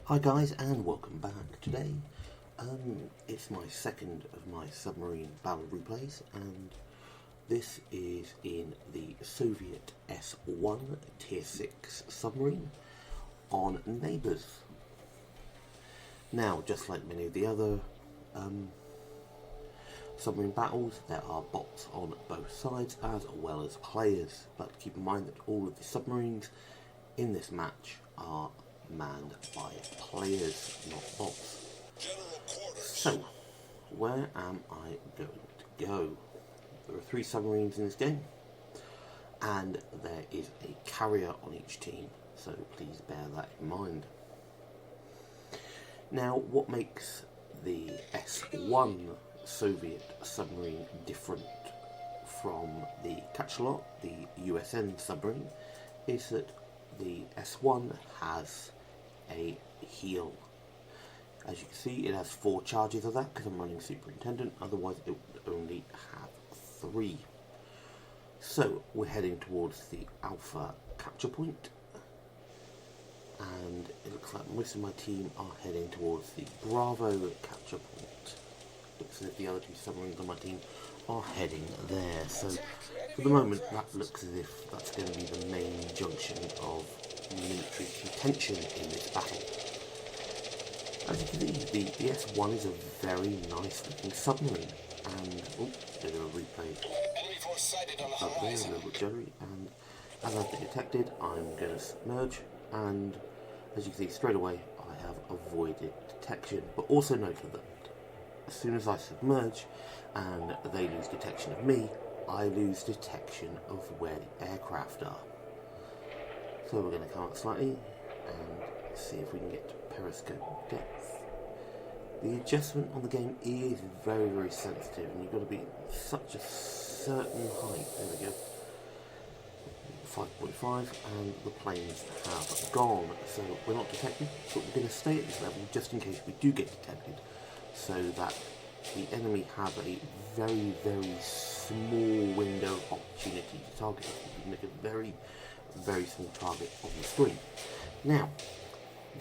Hi guys, and welcome back. Today, it's my second of my submarine battle replays, and this is in the Soviet S-1 Tier 6 submarine on Neighbours. Now, just like many of the other submarine battles, there are bots on both sides as well as players, but keep in mind that all of the submarines in this match are manned by players, not bots. So, where am I going to go? There are 3 submarines in this game, and there is a carrier on each team, so please bear that in mind. Now, what makes the S-1 Soviet submarine different from the Cachalot, the USN submarine, is that the S-1 has a heal. As you can see, it has 4 charges of that because I'm running Superintendent, otherwise it would only have 3. So we're heading towards the Alpha capture point, and it looks like most of my team are heading towards the Bravo capture point. Looks as if the other 2 submarines on my team are heading there, so for the moment that looks as if that's going to be the main junction of military contention in this battle. As you can see, the S-1 is a very nice looking submarine, and bit of a replay up there, a little bit jittery, and as I've been detected, I'm going to submerge, and as you can see straight away I have avoided detection, but also note that as soon as I submerge and they lose detection of me, I lose detection of where the aircraft are. So we're going to come up slightly and see if we can get periscope depth. The adjustment on the game is very, very sensitive, and you've got to be at such a certain height. There we go. 5.5, and the planes have gone. So we're not detected, but we're going to stay at this level just in case we do get detected, so that the enemy have a very, very small window of opportunity to target us. We can make a very, very small target on the screen. Now,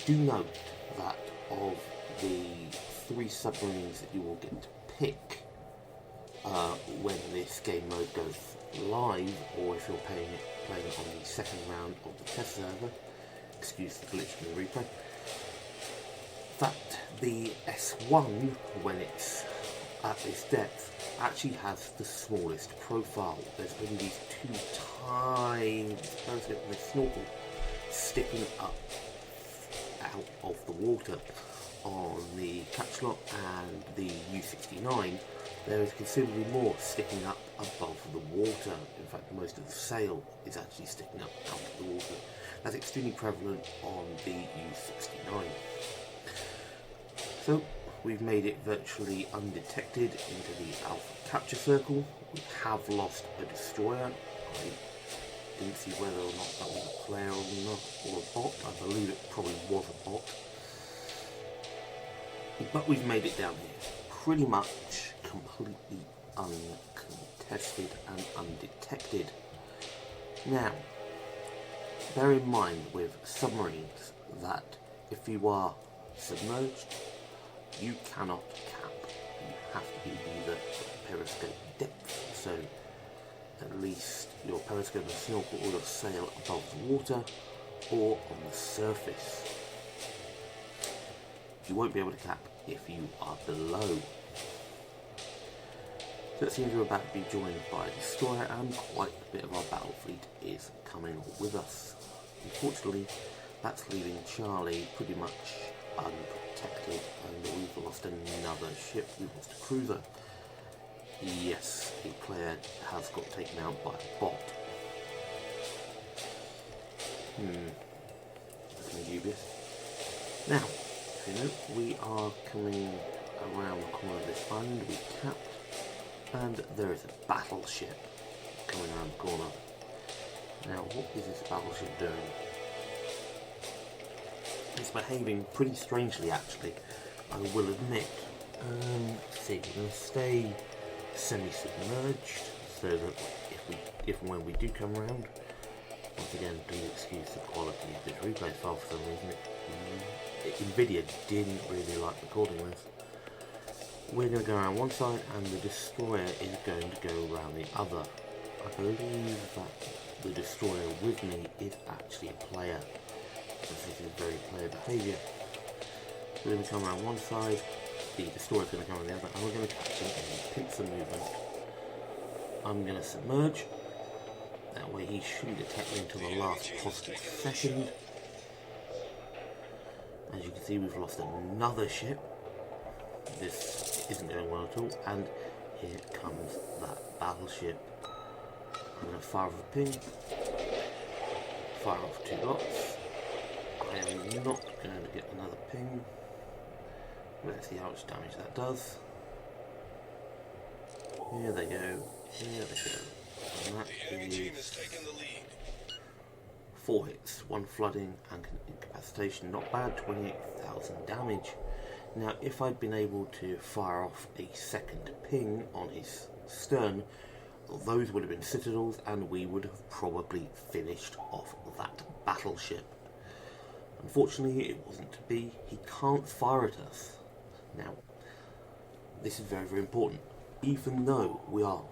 do note that of the 3 submarines that you will get to pick when this game mode goes live, or if you're playing on the second round of the test server, excuse the glitch in the replay, that the S-1, when it's at this depth, actually has the smallest profile. There's only these 2 tiny periscopes and a snorkel sticking up out of the water. On the Cachalot and the U-69, there is considerably more sticking up above the water. In fact, most of the sail is actually sticking up out of the water. That's extremely prevalent on the U-69. So we've made it virtually undetected into the Alpha capture circle. We have lost a destroyer. I didn't see whether or not that was a player or not, or a bot. I believe it probably was a bot. But we've made it down here, pretty much completely uncontested and undetected. Now, bear in mind with submarines that if you are submerged, you cannot cap. You have to be either periscope depth, so at least your periscope and snorkel or your sail above the water, or on the surface. You won't be able to cap if you are below. So it seems we're about to be joined by a destroyer, and quite a bit of our battle fleet is coming with us. Unfortunately, that's leaving Charlie pretty much unprotected, and we've lost another ship. We've lost a cruiser. Yes, a player has got taken out by a bot. Looking dubious. Now, you know, we are coming around the corner of this island. We capped, and there is a battleship coming around the corner. Now, what is this battleship doing? It's behaving pretty strangely, actually, I will admit. Let's see, we're going to stay semi-submerged, so that if and when we do come around, once again, please excuse the quality of this replay file for some reason. It Nvidia didn't really like recording this. We're going to go around one side and the destroyer is going to go around the other. I believe that the destroyer with me is actually a player. This is very player behaviour. We're going to come around one side, the destroyer is going to come around the other, and we're going to catch him in a pincer movement. I'm going to submerge. That way he shouldn't detect me until the last possible second. As you can see, we've lost another ship. This isn't going well at all, and here comes that battleship. I'm going to fire off a ping, fire off 2 lots. I am not going to get another ping. Let's see how much damage that does. Here they go, here they go. And that is 4 hits, 1 flooding and incapacitation. Not bad, 28,000 damage. Now, if I'd been able to fire off a second ping on his stern, those would have been citadels and we would have probably finished off that battleship. Unfortunately, it wasn't to be. He can't fire at us. Now, this is very, very important. Even though we are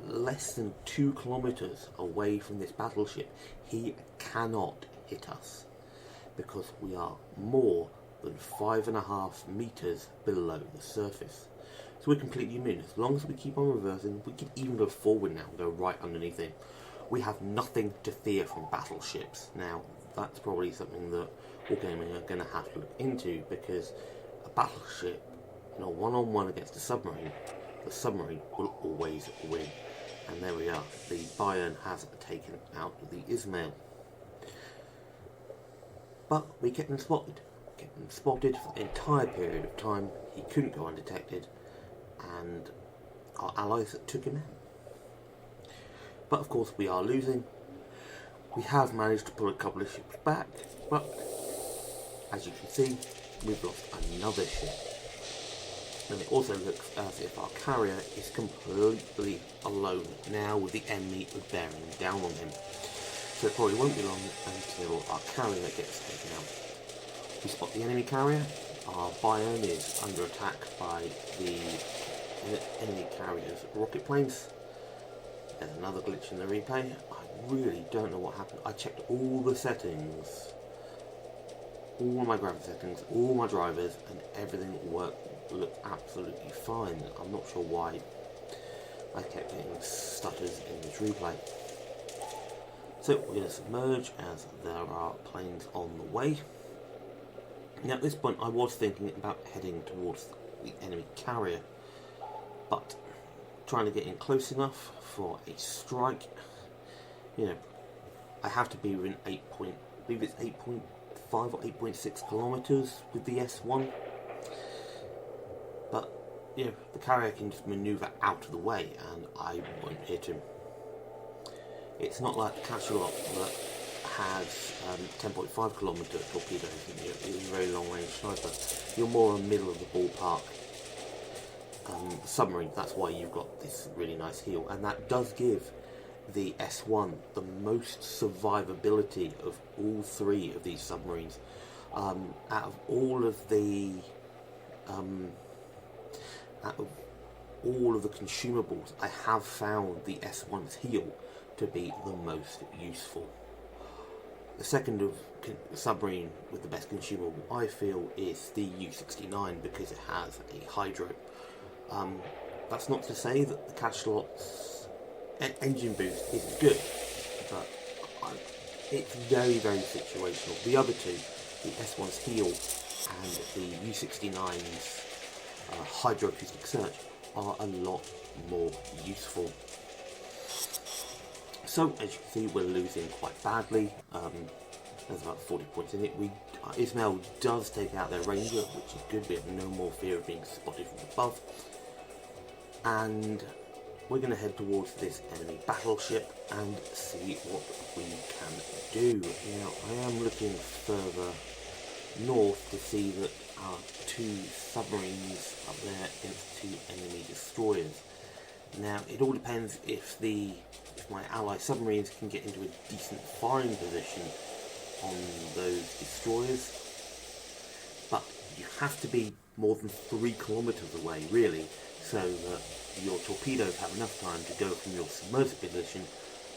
less than 2 kilometers away from this battleship, he cannot hit us because we are more than 5.5 meters below the surface. So we're completely immune. As long as we keep on reversing, we can even go forward now and go right underneath him. We have nothing to fear from battleships. Now, that's probably something that Wargaming are going to have to look into, because a battleship in a one-on-one against a submarine, the submarine will always win. And there we are. The Bayern has taken out the Ismail. But we kept him spotted. For the entire period of time. He couldn't go undetected, and our allies took him out. But of course we are losing. We have managed to pull a couple of ships back, but as you can see, we've lost another ship. And it also looks as if our carrier is completely alone now, with the enemy bearing down on him. So it probably won't be long until our carrier gets taken out. We spot the enemy carrier. Our Bayern is under attack by the enemy carrier's rocket planes. There's another glitch in the replay. I really don't know what happened. I checked all the settings, all my graphics settings, all my drivers, and everything looked absolutely fine. I'm not sure why I kept getting stutters in this replay. So we're going to submerge as there are planes on the way. Now at this point I was thinking about heading towards the enemy carrier, but trying to get in close enough for a strike, you know, I have to be within I believe it's 8.5 or 8.6 kilometers with the S-1, but you know, the carrier can just maneuver out of the way and I won't hit him. It's not like the Cachalot that has 10.5 kilometer torpedoes. It's a very long range sniper. You're more in the middle of the ballpark. Submarine, that's why you've got this really nice heel, and that does give the S-1 the most survivability of all 3 of these submarines. Out of all of the consumables, I have found the S-1's heel to be the most useful. The second of submarine with the best consumable, I feel, is the U-69, because it has a hydro. That's not to say that the Cachalot's engine boost isn't good, but it's very, very situational. The other two, the S-1's heel and the U-69's hydroacoustic search, are a lot more useful. So, as you can see, we're losing quite badly. There's about 40 points in it. Ismail does take out their Ranger, which is good. We have no more fear of being spotted from above. And we're going to head towards this enemy battleship and see what we can do. Now, I am looking further north to see that our 2 submarines up there against 2 enemy destroyers. Now, it all depends if my ally submarines can get into a decent firing position on those destroyers. have to be more than 3 kilometers away, really, so that your torpedoes have enough time to go from your submerged position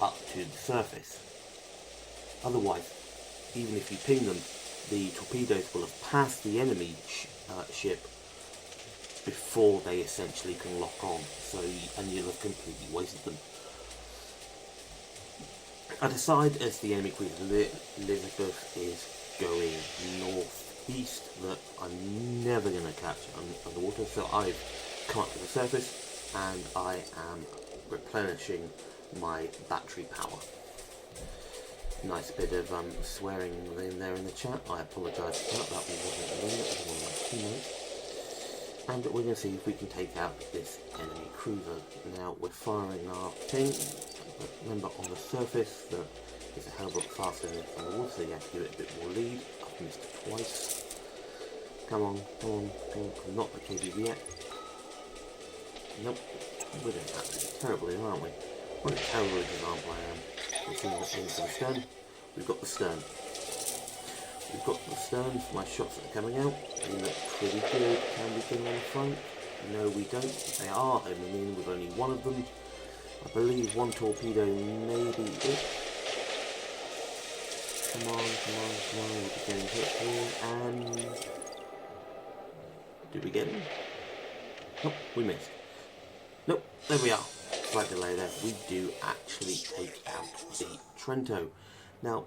up to the surface. Otherwise, even if you ping them, the torpedoes will have passed the enemy ship before they essentially can lock on, and you'll have completely wasted them. I decide as the enemy cruiser Elizabeth is going northeast that I'm never going to catch underwater, so I've come up to the surface and I am replenishing my battery power. Nice bit of swearing in there in the chat. I apologise for that. That wasn't me. It was one of my teammates. And we're going to see if we can take out this enemy cruiser. Now we're firing our ping. But remember, on the surface that it's a hell of a lot faster than it's on the water, so you have to give it a bit more lead. I've missed it twice. Come on, come on, come on. Not the KBV yet. Nope. We're doing absolutely terribly, aren't we? What a terrible example I am. We've seen the end of the stern. We've got the stern. We've got the stern for my shots that are coming out. They look pretty good. Can we get on the front? No, we don't. They are homing in with only one of them. I believe one torpedo may be it. Come on, come on, come on. We're getting hit here. And did we get him? Nope, we missed. Nope, there we are. Slight delay there. We do actually take out the Trento. Now,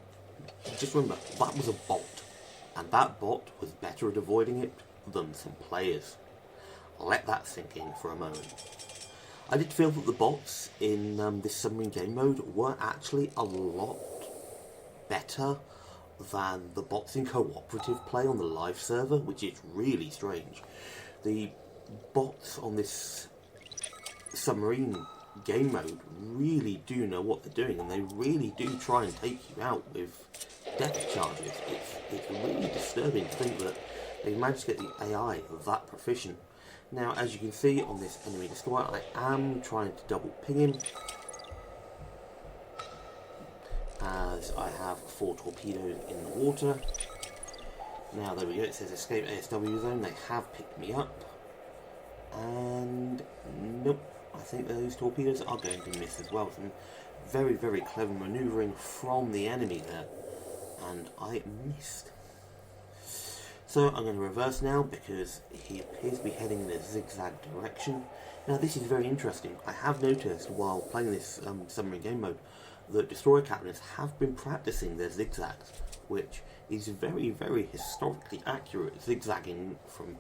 just remember, that was a bot. And that bot was better at avoiding it than some players. Let that sink in for a moment. I did feel that the bots in this submarine game mode were actually a lot better than the bots in cooperative play on the live server, which is really strange. The bots on this submarine game mode really do know what they're doing, and they really do try and take you out with depth charges. It's really disturbing to think that they managed to get the AI that proficient. Now, as you can see on this enemy destroyer, I am trying to double ping him, as I have 4 torpedoes in the water. Now, there we go, it says escape ASW zone. They have picked me up, and nope, I think those torpedoes are going to miss as well. Some very, very clever manoeuvring from the enemy there, and I missed. So I'm going to reverse now because he appears to be heading in a zigzag direction. Now this is very interesting. I have noticed while playing this submarine game mode that destroyer captains have been practicing their zigzags, which is very, very historically accurate, zigzagging from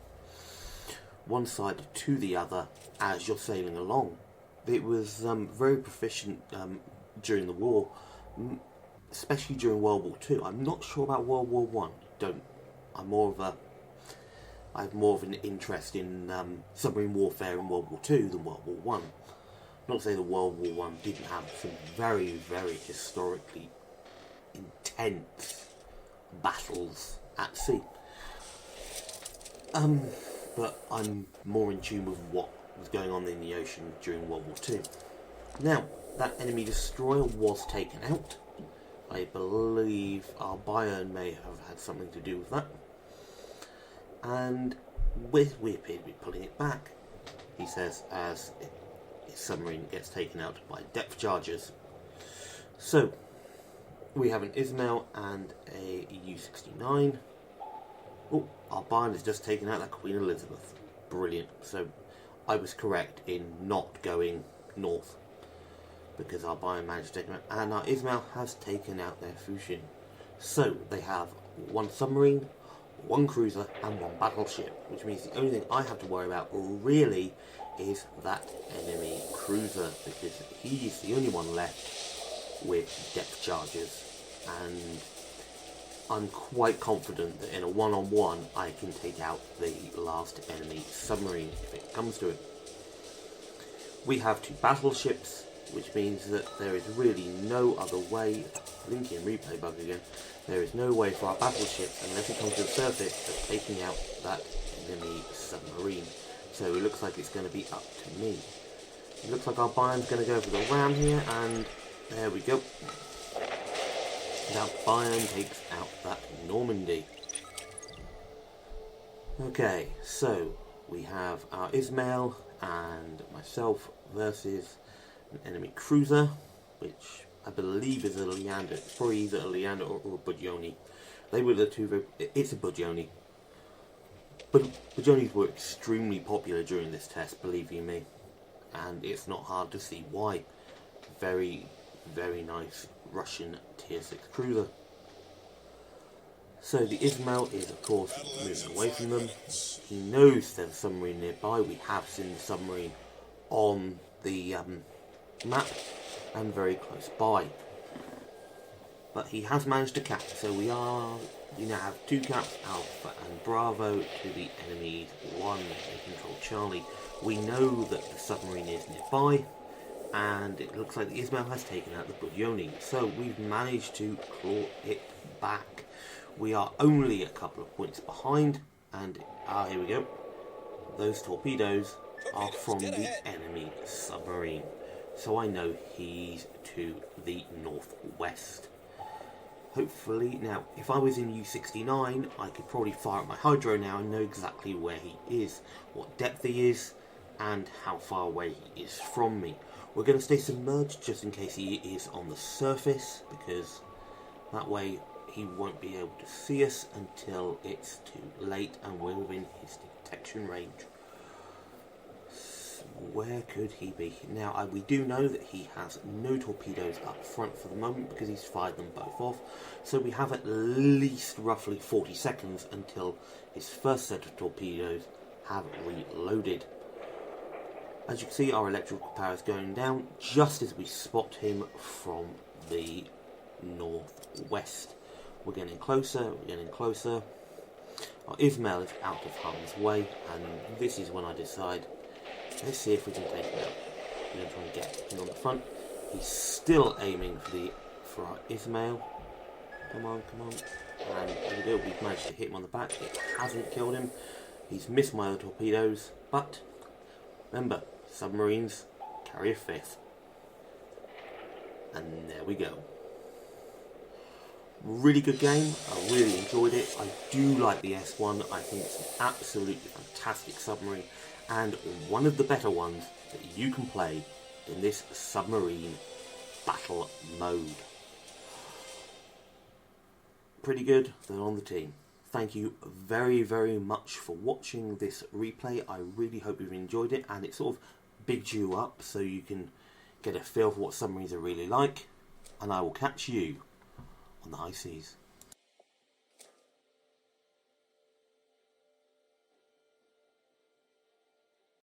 one side to the other as you're sailing along. It was very proficient during the war, especially during World War II. I'm not sure about World War I. I have more of an interest in submarine warfare in World War II than World War I. Not to say that World War I didn't have some very, very historically intense battles at sea. But I'm more in tune with what was going on in the ocean during World War II. Now, that enemy destroyer was taken out. I believe our Bayern may have had something to do with that. And we appear to be pulling it back, he says, as his submarine gets taken out by depth charges. So, we have an Ismail and a U-69. Oh, our Bayern has just taken out that Queen Elizabeth. Brilliant. So, I was correct in not going north, because our Bayern managed to take them out, and our Ismail has taken out their Fushin. So, they have one submarine, one cruiser, and one battleship, which means the only thing I have to worry about really is that enemy cruiser, because he's the only one left with depth charges, and I'm quite confident that in a one-on-one I can take out the last enemy submarine if it comes to it. We have 2 battleships, which means that there is really no other way, blinking replay bug again, there is no way for our battleships, unless it comes to the surface, of taking out that enemy submarine. So it looks like it's going to be up to me. It looks like our Bayern's going to go for the ram here, and there we go. Now Bayern takes out that Normandy. Okay, so we have our Ismail and myself versus an enemy cruiser, which I believe is a Leander. It's probably either a Leander or a Bugioni. They were the two. It's a Bugioni. But Bugionis were extremely popular during this test, believe you me, and it's not hard to see why. Very, very nice Russian Tier 6 cruiser. So the Ismail is, of course, moving away from them. He knows there's a submarine nearby. We have seen the submarine on the map and very close by. But he has managed to cap. So we now have 2 caps, Alpha and Bravo, to the enemy's 1. They control Charlie. We know that the submarine is nearby, and it looks like the Ismail has taken out the Bugioni. So we've managed to claw it back. We are only a couple of points behind, and here we go. Those torpedoes are from the enemy submarine. So I know he's to the northwest. Hopefully, now, if I was in U69, I could probably fire up my hydro now and know exactly where he is, what depth he is, and how far away he is from me. We're going to stay submerged just in case he is on the surface, because that way he won't be able to see us until it's too late and we're within his detection range. So where could he be? Now, we do know that he has no torpedoes up front for the moment because he's fired them both off. So we have at least roughly 40 seconds until his first set of torpedoes have reloaded. As you can see, our electrical power is going down just as we spot him from the northwest. We're getting closer, we're getting closer. Our Ismail is out of harm's way, and this is when I decide, let's see if we can take him out. We're going to try and get him on the front. He's still aiming for our Ismail. Come on, come on. And there we go, we've managed to hit him on the back. It hasn't killed him. He's missed my other torpedoes, but remember, submarines carry a 5th. And there we go. Really good game. I really enjoyed it. I do like the S-1. I think it's an absolutely fantastic submarine and one of the better ones that you can play in this submarine battle mode. Pretty good. They're on the team. Thank you very, very much for watching this replay. I really hope you've enjoyed it, and it sort of bigged you up so you can get a feel for what submarines are really like. And I will catch you on the high seas.